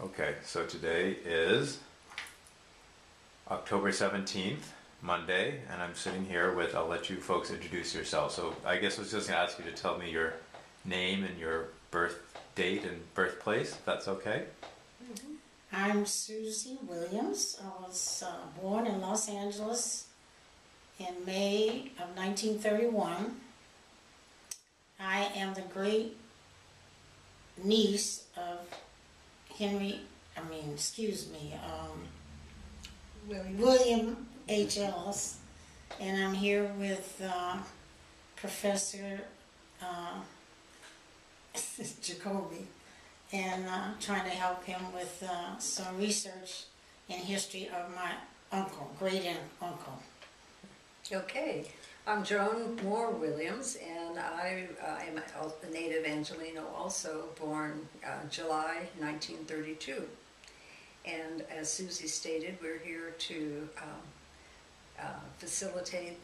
Okay, so today is October 17th, Monday, and I'm sitting here with, I'll let you folks introduce yourselves. So I guess I was just going to ask you to tell me your name and your birth date and birthplace, if that's okay. I'm Susie Williams. I was born in Los Angeles in May of 1931. I am the great niece of William H. Ellis, and I'm here with Professor Jacoby, and trying to help him with some research in history of my uncle, great uncle. Okay, I'm Joan Moore Williams, and I am a native Angelino, also born July 1932. And as Susie stated, we're here to facilitate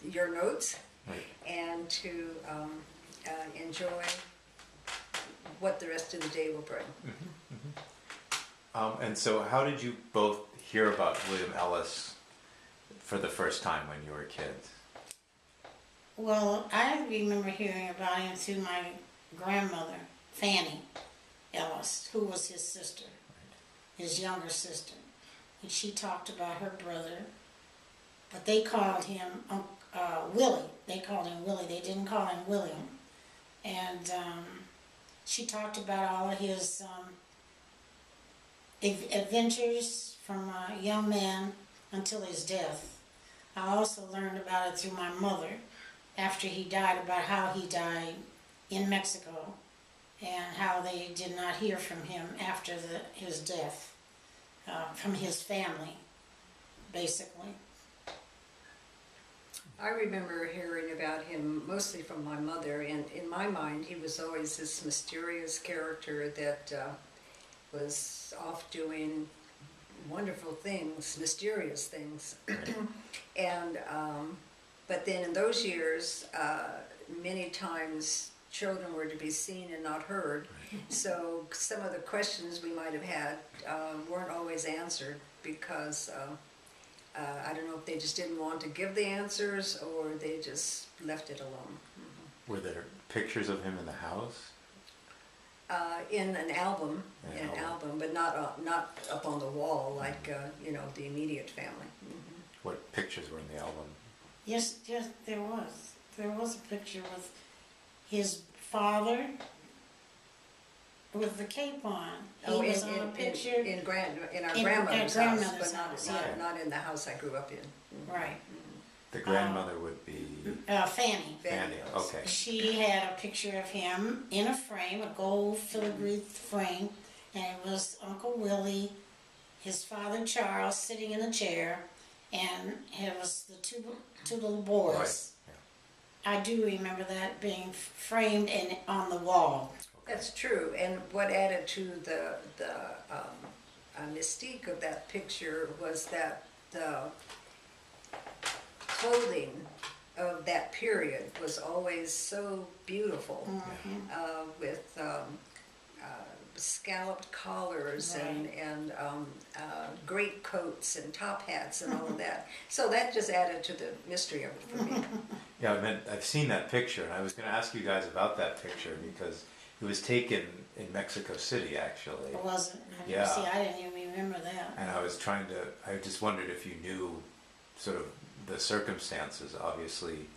your notes Right. and to enjoy what the rest of the day will bring. And so how did you both hear about William Ellis for the first time when you were kids? Well, I remember hearing about him through my grandmother, Fanny Ellis, who was his sister, his younger sister. And she talked about her brother, but they called him Willie. They called him Willie. They didn't call him William. And she talked about all of his adventures from a young man until his death. I also learned about it through my mother after he died, about how he died in Mexico and how they did not hear from him after his death, from his family, basically. I remember hearing about him mostly from my mother, and in my mind he was always this mysterious character that was off doing wonderful things, mysterious things. And but then in those years, many times children were to be seen and not heard. So some of the questions we might have had weren't always answered because I don't know if they just didn't want to give the answers or they just left it alone. Were there pictures of him in the house? In an album, An album. but not up on the wall like the immediate family. What pictures were in the album? Yes, there was. There was a picture with his father with the cape on. He was on a picture. In our in grandmother's our house, grandmother's but house, yeah. not in the house I grew up in. Right. The grandmother would be Fanny. Fanny. Okay. She had a picture of him in a frame, a gold filigree frame, and it was Uncle Willie, his father Charles sitting in a chair, and it was the two little boys. Right. I do remember that being framed and on the wall. That's true, and what added to the mystique of that picture was that the clothing of that period was always so beautiful, with scalloped collars and great coats and top hats and all of that. So that just added to the mystery of it for me. Yeah, I've seen that picture, and I was going to ask you guys about that picture because it was taken in Mexico City, actually. It wasn't. Yeah. See, I didn't even remember that. And I just wondered if you knew sort of the circumstances, obviously.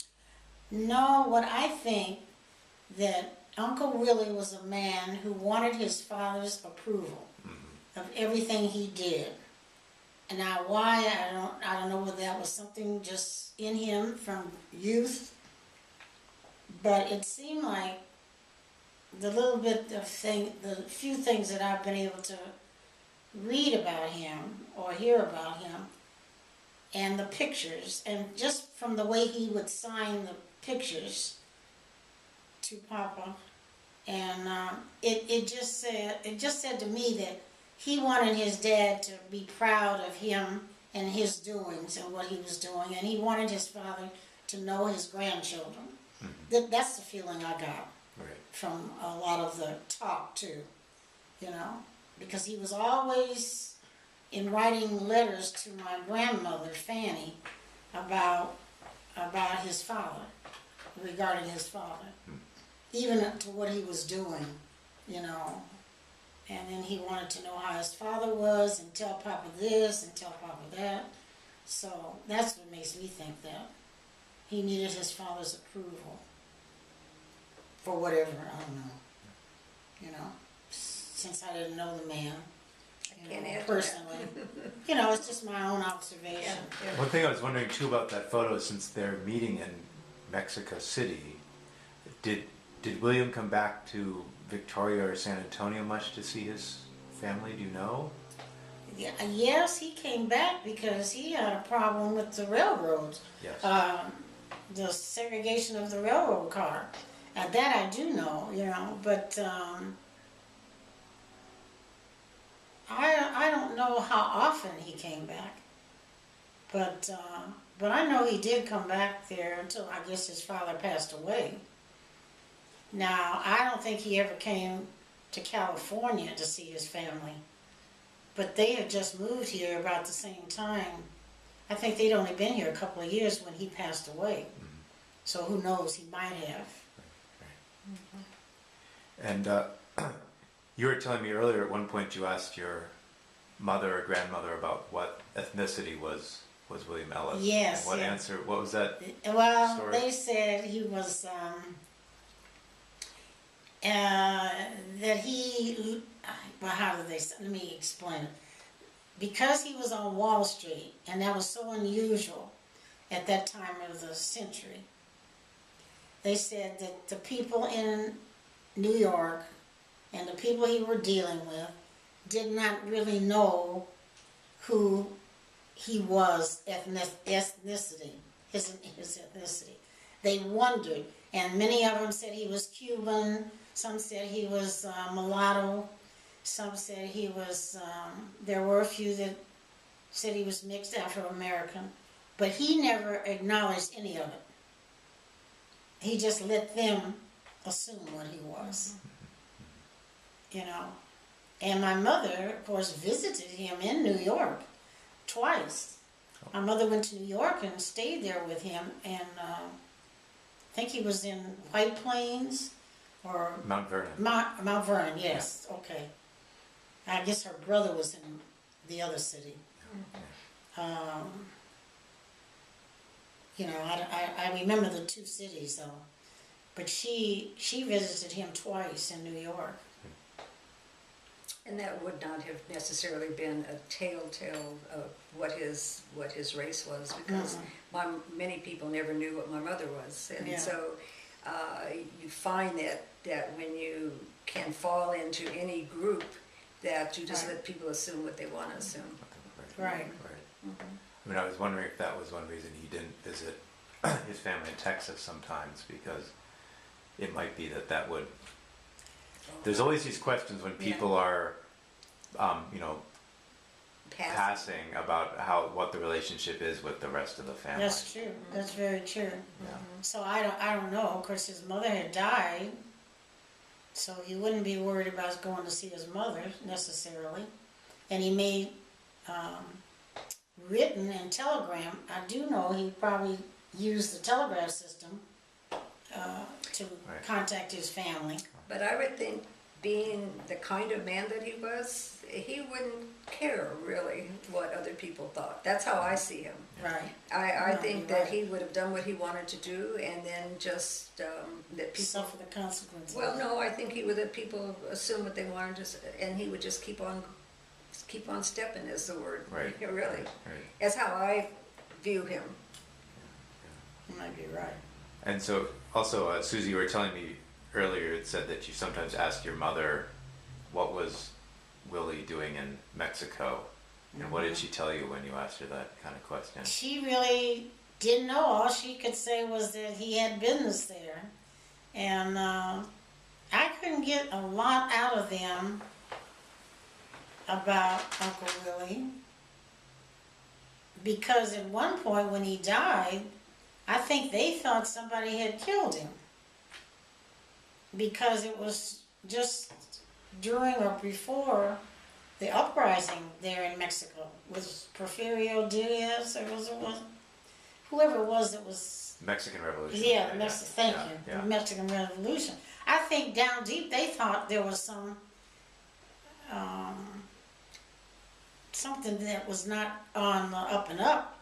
No, what I think that Uncle Willie was a man who wanted his father's approval of everything he did. And now why, I don't know whether that was something just in him from youth, but it seemed like the few things that I've been able to read about him or hear about him, and the pictures, and just from the way he would sign the pictures to Papa, and it just said to me that he wanted his dad to be proud of him and his doings and what he was doing, and he wanted his father to know his grandchildren. That's the feeling I got Right. from a lot of the talk too, you know. because he was always in writing letters to my grandmother, Fanny, about his father, regarding his father, even up to what he was doing, you know. And then he wanted to know how his father was, and tell Papa this, and tell Papa that. So that's what makes me think that he needed his father's approval for whatever, I don't know. You know, since I didn't know the man, Can't add to that. personally. You know, it's just my own observation. Yeah. One thing I was wondering too about that photo, since they're meeting in Mexico City, did William come back to Victoria or San Antonio much to see his family? Do you know? Yeah, yes, he came back because he had a problem with the railroads. Yes. The segregation of the railroad car. That I do know, you know, but I don't know how often he came back. But I know he did come back there until I guess his father passed away. Now, I don't think he ever came to California to see his family. But they had just moved here about the same time. I think they'd only been here a couple of years when he passed away. So who knows, he might have. And you were telling me earlier at one point you asked your mother or grandmother about what ethnicity was William Ellis. Yes, And what yeah. answer? What was that? Well, Story. they said he was, that he, well, how did they say, let me explain it. Because he was on Wall Street, and that was so unusual at that time of the century, they said that the people in New York and the people he were dealing with did not really know who he was, ethnicity, his ethnicity. They wondered, and many of them said he was Cuban, some said he was mulatto, some said he was, there were a few that said he was mixed Afro-American, but he never acknowledged any of it. He just let them assume what he was, you know. And my mother, of course, visited him in New York twice. My mother went to New York and stayed there with him, and I think he was in White Plains or Mount Vernon. Mount Vernon, yes, okay. I guess her brother was in the other city. You know, I remember the two cities though, but she visited him twice in New York. And that would not have necessarily been a telltale of what his race was, because many people never knew what my mother was, and Yeah. so you find that when you can fall into any group, that you just let people assume what they want to assume. Right. I mean, I was wondering if that was one reason he didn't visit his family in Texas sometimes, because it might be that would. There's always these questions when people are, you know, passing about what the relationship is with the rest of the family. That's true. That's very true. Yeah. So I don't know. Of course, his mother had died, so he wouldn't be worried about going to see his mother necessarily. And he made written and telegram. I do know he probably used the telegraph system to contact his family. But I would think, being the kind of man that he was, he wouldn't care really what other people thought. That's how I see him. Right. I No, think you're that right. he would have done what he wanted to do, and then just that people. Suffer the consequences. Well, no, I think he would let people assume what they wanted to, and he would just keep on stepping, is the word. Right. Really. Right. That's how I view him. You might be right. And so, also, Susie, you were telling me earlier, it said that you sometimes asked your mother, what was Willie doing in Mexico? And what did she tell you when you asked her that kind of question? She really didn't know. All she could say was that he had business there. And I couldn't get a lot out of them about Uncle Willie. Because at one point when he died, I think they thought somebody had killed him. Because it was just during or before the uprising there in Mexico was Porfirio Diaz, or was whoever it was that was, Mexican Revolution. yeah, thank yeah, you, yeah. the Mexican Revolution. I think down deep they thought there was something that was not on the up and up,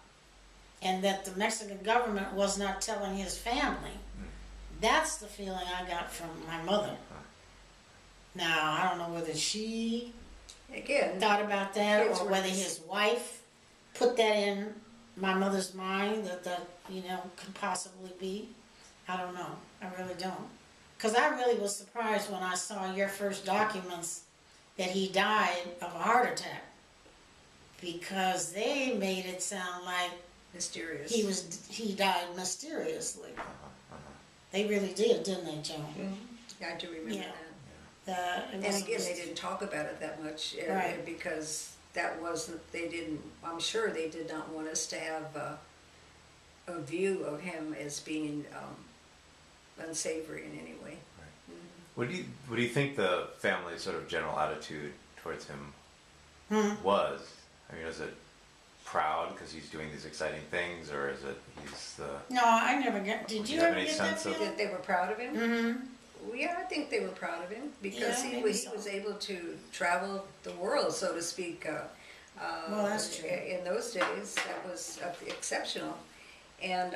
and that the Mexican government was not telling his family. That's the feeling I got from my mother. Now, I don't know whether she Again, thought about that kids or were whether just- his wife put that in my mother's mind that could possibly be. I don't know. I really don't. Because I really was surprised when I saw your first documents that he died of a heart attack. Because they made it sound like mysterious. he died mysteriously. They really did, didn't they, Joan? Mhm. I do remember Yeah. that. It And wasn't again, they just- didn't talk about it that much Right. because that wasn't, they didn't, I'm sure they did not want us to have a view of him as being unsavory in any way. What do you think the family's sort of general attitude towards him Hmm. was? I mean, is it proud because he's doing these exciting things, or is it he's the? No, I never get. Did Do you you have ever any get that sense of- feeling? That they were proud of him? Mm-hmm. Well, yeah, I think they were proud of him because Yeah, he maybe was, so. he was able to travel the world, so to speak. Well, that's true. In those days, that was exceptional. And,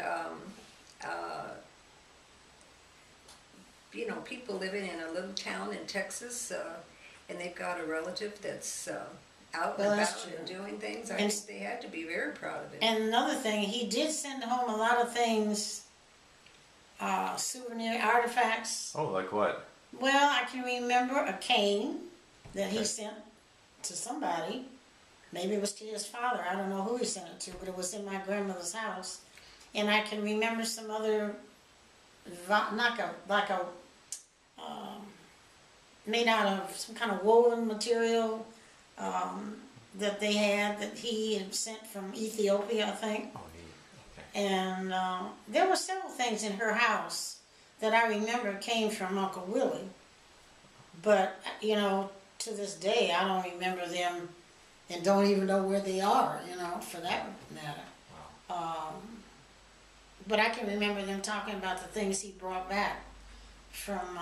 people living in a little town in Texas, and they've got a relative that's out and Well, that's about true. and doing things, I And- think they had to be very proud of him. And another thing, he did send home a lot of things, souvenir artifacts. Oh, like what? Well, I can remember a cane that he Okay. sent to somebody. Maybe it was to his father. I don't know who he sent it to, but it was in my grandmother's house. And I can remember some other, made out of some kind of woven material that they had that he had sent from Ethiopia, I think. Oh, neat. Okay. And there were several things in her house that I remember came from Uncle Willie. But, to this day, I don't remember them and don't even know where they are, for that matter. Wow. But I can remember them talking about the things he brought back from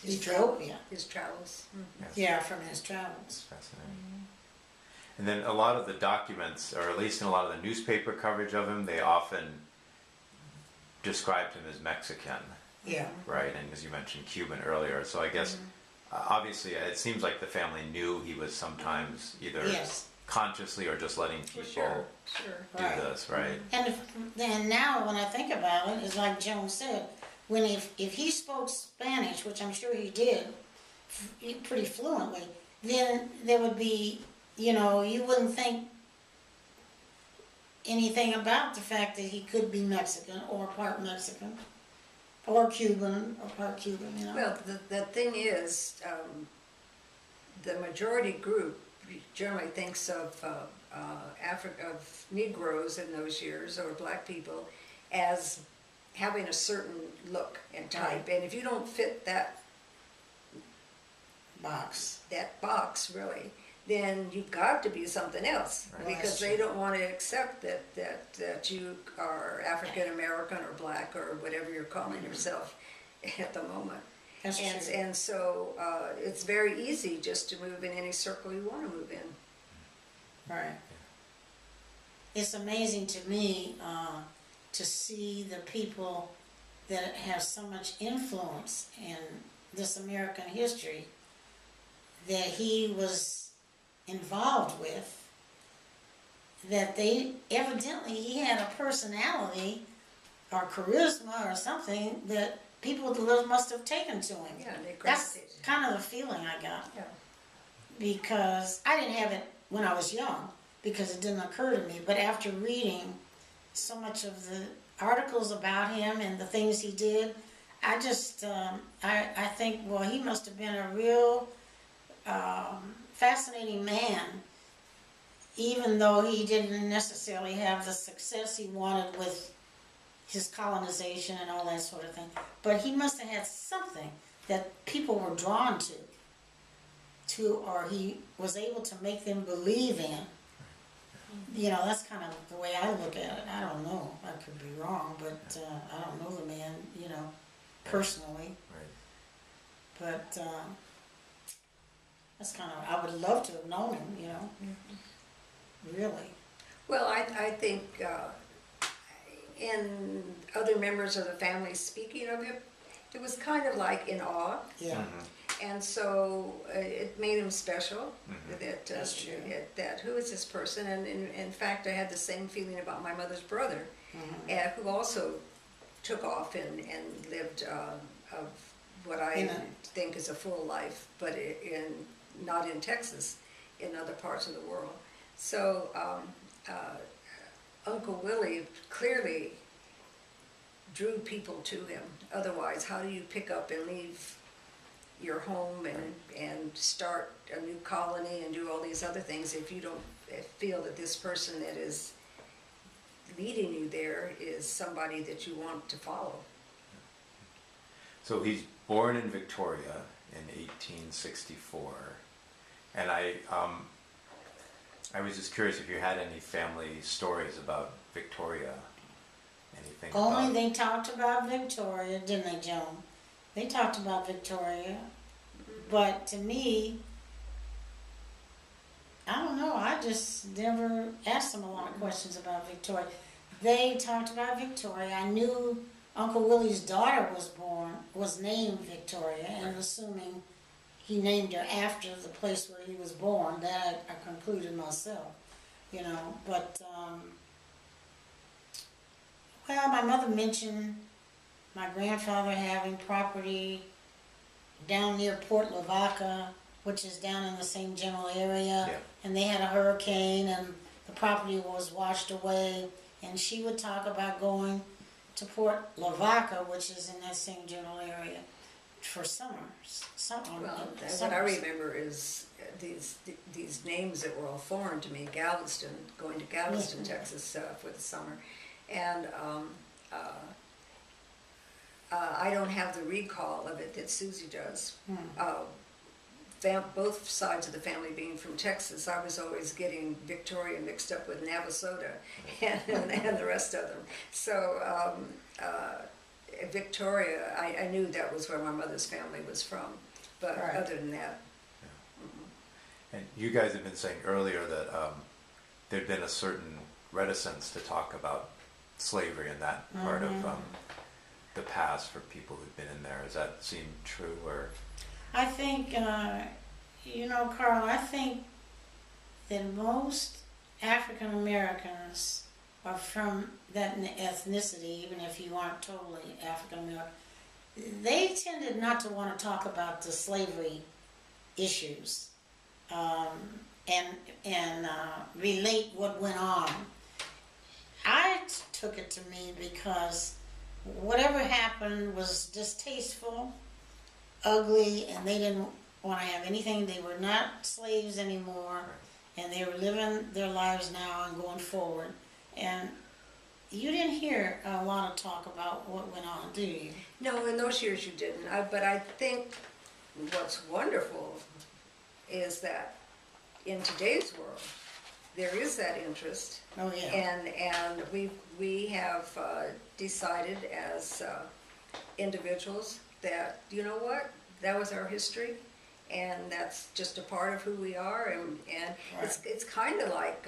His Ethiopia. His travels. Yes. Yeah, from his travels. Fascinating. And then a lot of the documents, or at least in a lot of the newspaper coverage of him, they often described him as Mexican, Yeah. right? And as you mentioned, Cuban earlier. So I guess, obviously, it seems like the family knew he was sometimes either Yes. consciously or just letting For people sure. do Right. this, right? And now when I think about it, it's like Joan said, if he spoke Spanish, which I'm sure he did, pretty fluently, then there would be, you wouldn't think anything about the fact that he could be Mexican or part Mexican or Cuban or part Cuban, Well, the thing is, the majority group generally thinks of of Negroes in those years, or black people, as having a certain look and type. And if you don't fit that box. box, really, then you've got to be something else. Right. Because That's they true. don't want to accept that you are African American or black or whatever you're calling yourself at the moment. That's And, true. and so it's very easy just to move in any circle you want to move in. Right. It's amazing to me to see the people that have so much influence in this American history that he was involved with, that he had a personality or charisma or something that people must have taken to him. Yeah, they That's gravitated. kind of the feeling I got. Yeah. Because I didn't have it when I was young, because it didn't occur to me. But after reading so much of the articles about him and the things he did, I just, I think, well, he must have been a real fascinating man, even though he didn't necessarily have the success he wanted with his colonization and all that sort of thing. But he must have had something that people were drawn to. or he was able to make them believe in. You know, that's kind of the way I look at it. I don't know, I could be wrong, but I don't know the man, you know, personally. Right. But that's kind of, I would love to have known him, you know, really. Well, I think in other members of the family speaking of him, it was kind of like in awe. Yeah. And so it made him special. That That's true. that who is this person? And in fact, I had the same feeling about my mother's brother, who also took off and lived of what I In a- think is a full life, but not in Texas, in other parts of the world. So Uncle Willie clearly drew people to him. Otherwise, how do you pick up and leave your home and start a new colony and do all these other things if you don't feel that this person that is leading you there is somebody that you want to follow? So he's born in Victoria in 1864, and I was just curious if you had any family stories about Victoria, anything Only about... they talked about Victoria, didn't they, Joan? They talked about Victoria, but to me, I don't know, I just never asked them a lot of questions about Victoria. They talked about Victoria. I knew Uncle Willie's daughter was named Victoria, and assuming he named her after the place where he was born, that I concluded myself, you know, but, well, my mother mentioned my grandfather having property down near Port Lavaca, which is down in the same general area. Yeah. And they had a hurricane and the property was washed away. And she would talk about going to Port Lavaca, which is in that same general area, for summers. Well, what I remember is these names that were all foreign to me. Galveston, going to Galveston, Texas for the summer. And I don't have the recall of it that Susie does. Both sides of the family being from Texas, I was always getting Victoria mixed up with Navasota and the rest of them. So Victoria, I knew that was where my mother's family was from, but Right. other than that. And you guys have been saying earlier that there'd been a certain reticence to talk about slavery in that part of the past for people who've been in there. Does that seem true, or? I think, you know, Carl, I think that most African Americans are from that ethnicity, even if you aren't totally African American. They tended not to want to talk about the slavery issues and relate what went on. I took it to mean because whatever happened was distasteful, ugly, and they didn't want to have anything. They were not slaves anymore, and they were living their lives now and going forward. And you didn't hear a lot of talk about what went on, do you? No, in those years you didn't. But I think what's wonderful is that in today's world, there is that interest. Oh, yeah. And we have decided as individuals that, you know what, that was our history, and that's just a part of who we are, and Right. it's kind of like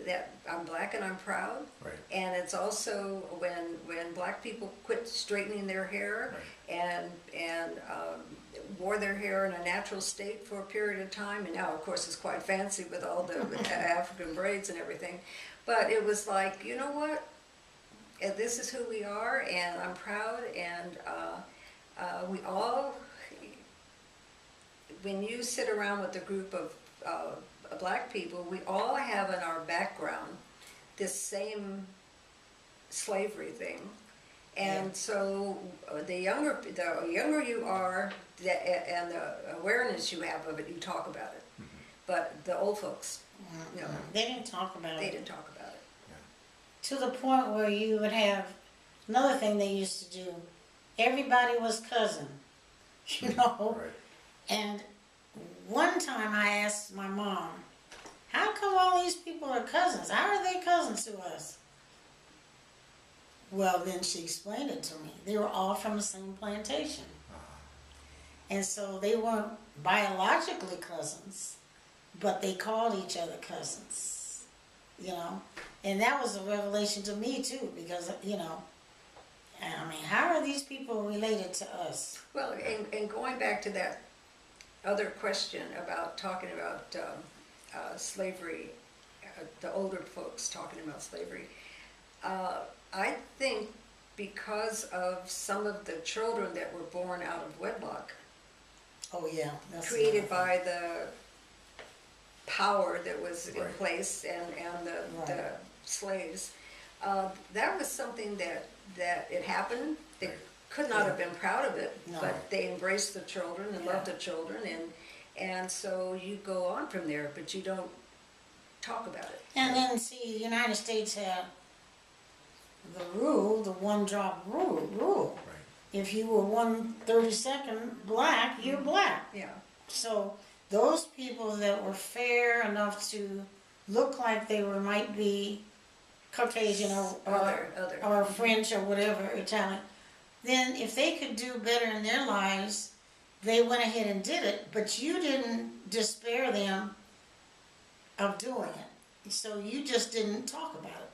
that I'm black and I'm proud. Right. And it's also when black people quit straightening their hair and wore their hair in a natural state for a period of time, and now of course it's quite fancy with all the African braids and everything, but it was like, you know what, this is who we are, and I'm proud, and we all, when you sit around with a group of black people, we all have in our background this same slavery thing. And so the younger you are, and the awareness you have of it, you talk about it. But the old folks, no, They didn't talk about they it. didn't talk about it. To the point where you would have, another thing they used to do, everybody was cousin. you know? Right. And one time I asked my mom, how come all these people are cousins? How are they cousins to us? Well, then she explained it to me. They were all from the same plantation. And so they weren't biologically cousins, but they called each other cousins, you know? And that was a revelation to me too, because, you know, I mean, how are these people related to us? Well, and going back to that other question about talking about slavery, the older folks talking about slavery, I think because of some of the children that were born out of wedlock, Oh, yeah. That's created another thing. by the power that was in Right. place and the Right. slaves, that was something that it happened. They Right. could not have been proud of it, No. but they embraced the children and loved the children, and so you go on from there, but you don't talk about it. And then, see, the United States had the rule, the one-drop rule. Right. If you were 1/32nd black, you're black. Yeah. So those people that were fair enough to look like they were might be Caucasian Other. or French or whatever, Italian, then if they could do better in their lives, they went ahead and did it, but you didn't despair them of doing it. So you just didn't talk about it,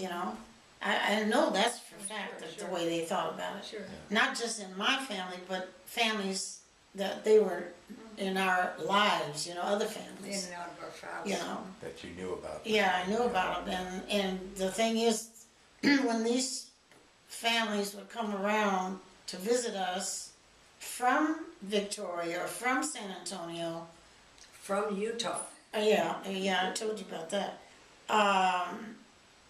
you know? I know that's for a fact, that's Sure. the way they thought about it. Sure. Not just in my family, but families that they were in our lives, you know, other In families, and out of our files. you know. That you knew about. Yeah, I knew about them, and the thing is, when these families would come around to visit us from Victoria or from San Antonio, From Utah. yeah, I told you about that.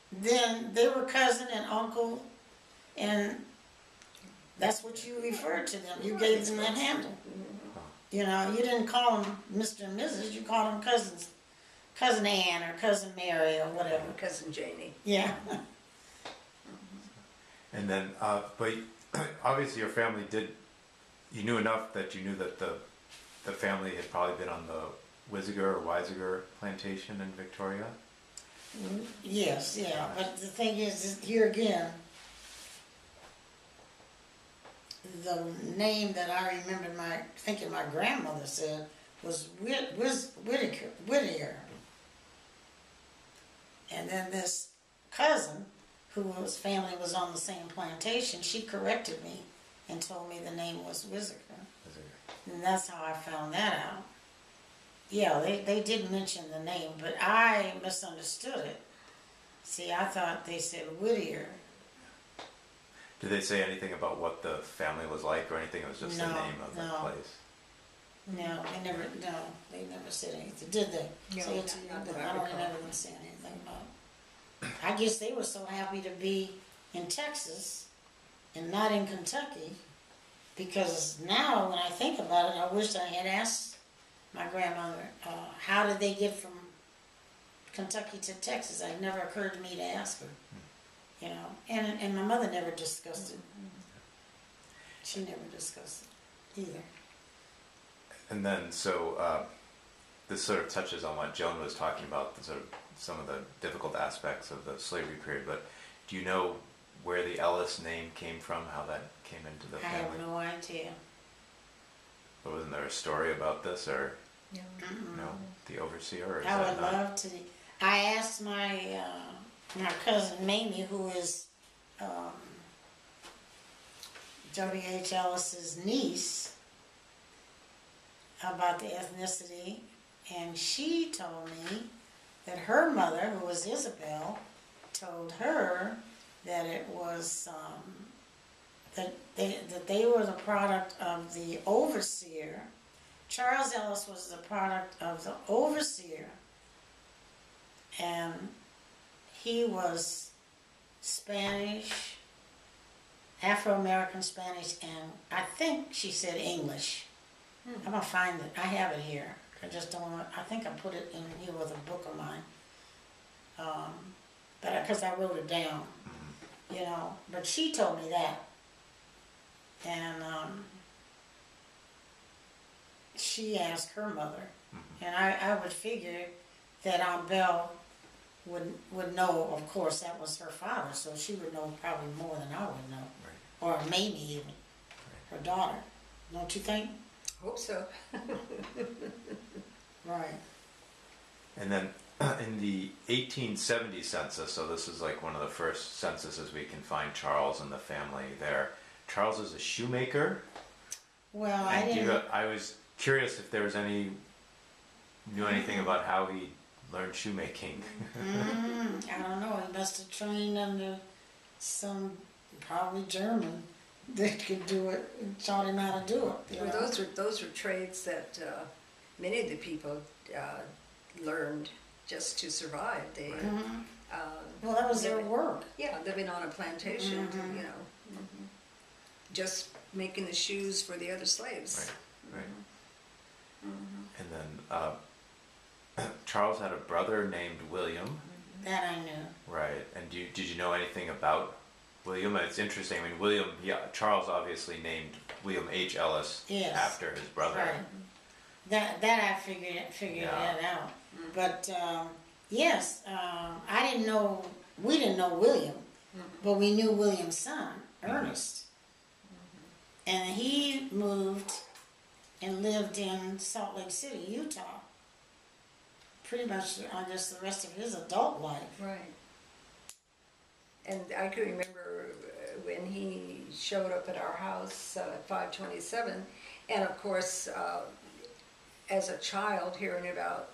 Then they were cousin and uncle, and that's what you referred to them. You gave them that handle. You know, you didn't call them Mr. and Mrs. You called them cousins, cousin Ann or cousin Mary or whatever. Cousin Janie. Yeah. And then, but obviously your family did, you knew enough that you knew that the family had probably been on the Wisiger or Weisiger plantation in Victoria. Yes, yeah, but the thing is here again, the name that I remember thinking my grandmother said was Whittier. And then this cousin, whose family was on the same plantation, she corrected me and told me the name was Wisiger. And that's how I found that out. Yeah, they did mention the name, but I misunderstood it. See, I thought they said Whittier. Did they say anything about what the family was like or anything? It was just the No, name of the no. place. No, they never said anything, did they? No, Say it to you, not but that I I don't recall. remember them saying anything about it. I guess they were so happy to be in Texas and not in Kentucky, because now when I think about it, I wish I had asked my grandmother, how did they get from Kentucky to Texas? It never occurred to me to ask her, you know, and my mother never discussed it. She never discussed it either. And then, so this sort of touches on what Joan was talking about, the sort of some of the difficult aspects of the slavery period. But do you know where the Ellis name came from? How that came into the I have family? no idea. But wasn't there a story about this, or Yeah. no, the overseer? Or is I that would not? love to. I asked my my cousin Mamie, who is W.H. Ellis's niece, about the ethnicity, and she told me that her mother, who was Isabel, told her that it was that they were the product of the overseer. Charles Ellis was the product of the overseer, and he was Spanish, Afro-American Spanish, and I think she said English. I'm gonna find it. I have it here. I just don't want. I think I put it in here with a book of mine. But because I wrote it down, you know. But she told me that, and she asked her mother. And I would figure that Aunt Belle would know, of course, that was her father, so she would know probably more than I would know. Right. Or maybe even her daughter. Don't you think? Hope so. Right. And then in the 1870 census, so this is like one of the first censuses we can find Charles and the family there. Charles is a shoemaker. Well, I And didn't. I was curious if there was knew anything about how he learned shoemaking. I don't know. He must have trained under some probably German that could do it and taught him how to do it. you Well, know. those are trades that many of the people learned just to survive. They, Well, that was their work. yeah, living on a plantation, you know, just making the shoes for the other slaves. Right, right. And then Charles had a brother named William. That I knew. Right. And did you know anything about William? It's interesting. I mean, Charles obviously named William H. Ellis Yes. after his brother. Right. That I figured Yeah. that out. But yes, I didn't know. We didn't know William, but we knew William's son, Ernest, and he moved and lived in Salt Lake City, Utah. Pretty much, I guess, the rest of his adult life. Right. And I can remember when he showed up at our house at 527, and of course, as a child, hearing about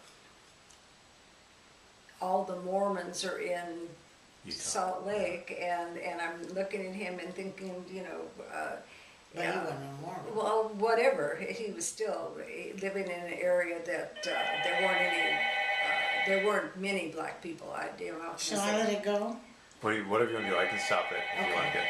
all the Mormons are in Utah. Salt Lake, and I'm looking at him and thinking, you know, But he wasn't a Mormon. well, whatever. He was still living in an area that there weren't many black people. Shall I let it go? Whatever you want to do, I can stop it if you want to get.